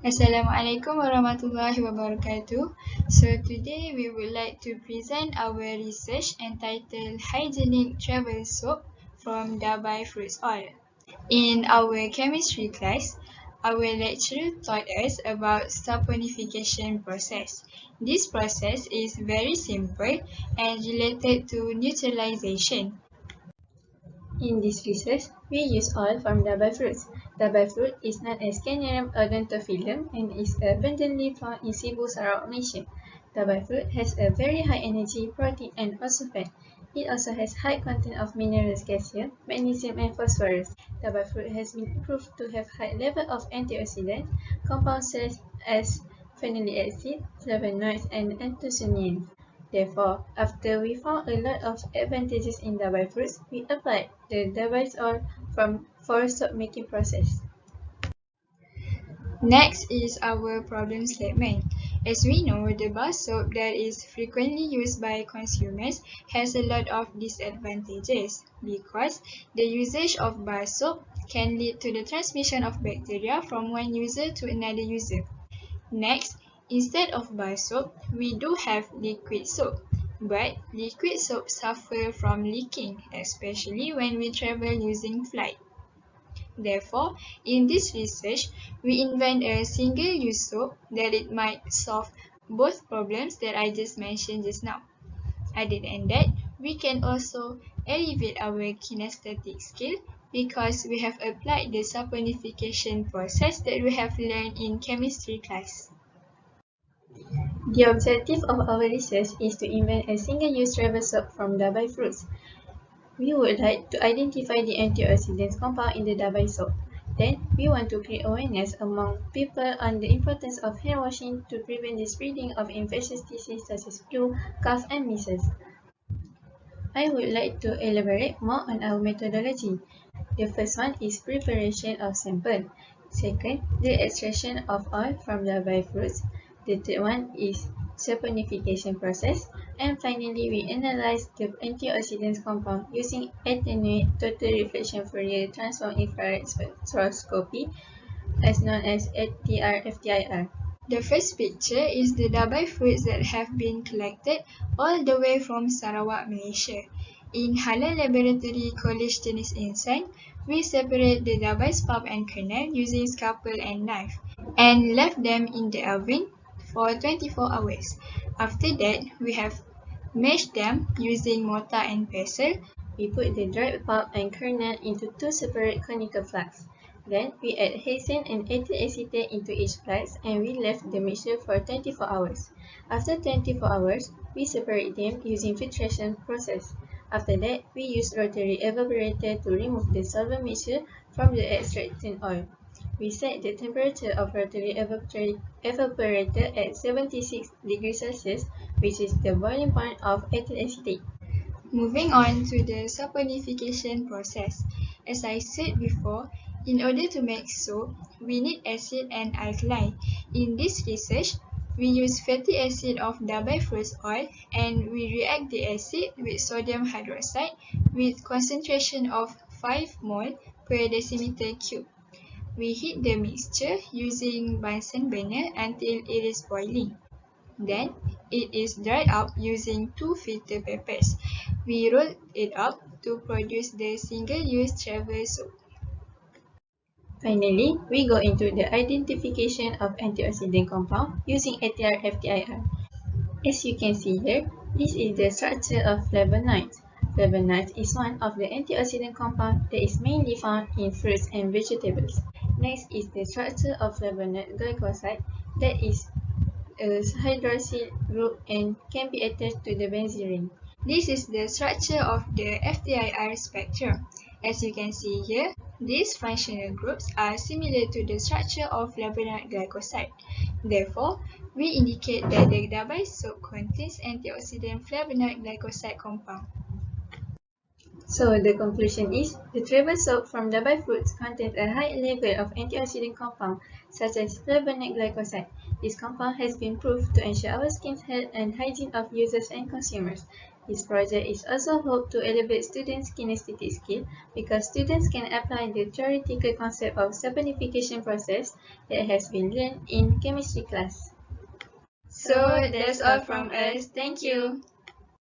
Assalamualaikum warahmatullahi wabarakatuh. So today we would like to present our research entitled Hygienic Travel Soap from Dabai Fruits Oil. In our chemistry class, our lecturer taught us about saponification process. This process is very simple and related to neutralization. In this research, we use oil from Dabai fruits. Dabai fruit is known as Canarum odontophyllum and is abundantly found in Cebu, Sarawak, Malaysia. Dabai fruit has a very high energy, protein and also fat. It also has high content of minerals calcium, magnesium and phosphorus. Dabai fruit has been proved to have high level of antioxidant compounds such as phenolic acid, flavonoids and anthocyanins. Therefore, after we found a lot of advantages in Dabai fruits, we applied the Dabai oil for soap making process. Next is our problem statement. As we know, the bar soap that is frequently used by consumers has a lot of disadvantages because the usage of bar soap can lead to the transmission of bacteria from one user to another user. Next, instead of bar soap, we do have liquid soap. But liquid soap suffer from leaking, especially when we travel using flight. Therefore, in this research, we invent a single-use soap that it might solve both problems that I just mentioned just now. Other than that, we can also elevate our kinesthetic skill because we have applied the saponification process that we have learned in chemistry class. The objective of our research is to invent a single-use travel soap from Dabai fruits. We would like to identify the antioxidants compound in the Dabai soap. Then, we want to create awareness among people on the importance of hand washing to prevent the spreading of infectious diseases such as flu, cough, and measles. I would like to elaborate more on our methodology. The first one is preparation of sample. Second, the extraction of oil from the Dabai fruits. The third one is saponification process. And finally, we analyze the antioxidants compound using attenuate total reflection Fourier transform infrared spectroscopy, as known as ATR-FTIR. The first picture is the Dabai fruits that have been collected all the way from Sarawak, Malaysia. In Halal Laboratory College Jenis Insan, we separate the Dabai pulp and kernel using scalpel and knife and left them in the oven for 24 hours. After that, we have mashed them using mortar and pestle. We put the dried pulp and kernel into two separate conical flasks. Then, we add hexane and ethyl acetate into each flask and we left the mixture for 24 hours. After 24 hours, we separate them using filtration process. After that, we use rotary evaporator to remove the solvent mixture from the extracted oil. We set the temperature of rotary evaporator at 76 degrees Celsius, which is the boiling point of ethyl acetate. Moving on to the saponification process. As I said before, in order to make soap, we need acid and alkali. In this research, we use fatty acid of Dabai fruits oil and we react the acid with sodium hydroxide with concentration of 5 mol per decimeter cube. We heat the mixture using Bunsen burner until it is boiling. Then, it is dried out using 2 filter papers. We roll it up to produce the single-use travel soap. Finally, we go into the identification of antioxidant compound using ATR-FTIR. As you can see here, this is the structure of flavonoids. Flavonoids is one of the antioxidant compound that is mainly found in fruits and vegetables. Next is the structure of flavonoid glycoside that is a hydroxyl group and can be attached to the benzene ring. This is the structure of the FTIR spectrum. As you can see here, these functional groups are similar to the structure of flavonoid glycoside. Therefore, we indicate that the Dabai soap contains antioxidant flavonoid glycoside compound. So the conclusion is, the travel soap from Dabai fruits contains a high level of antioxidant compound such as flavonoid glycoside. This compound has been proved to ensure our skin's health and hygiene of users and consumers. This project is also hoped to elevate students' kinesthetic skill because students can apply the theoretical concept of saponification process that has been learned in chemistry class. So that's all from us. Thank you.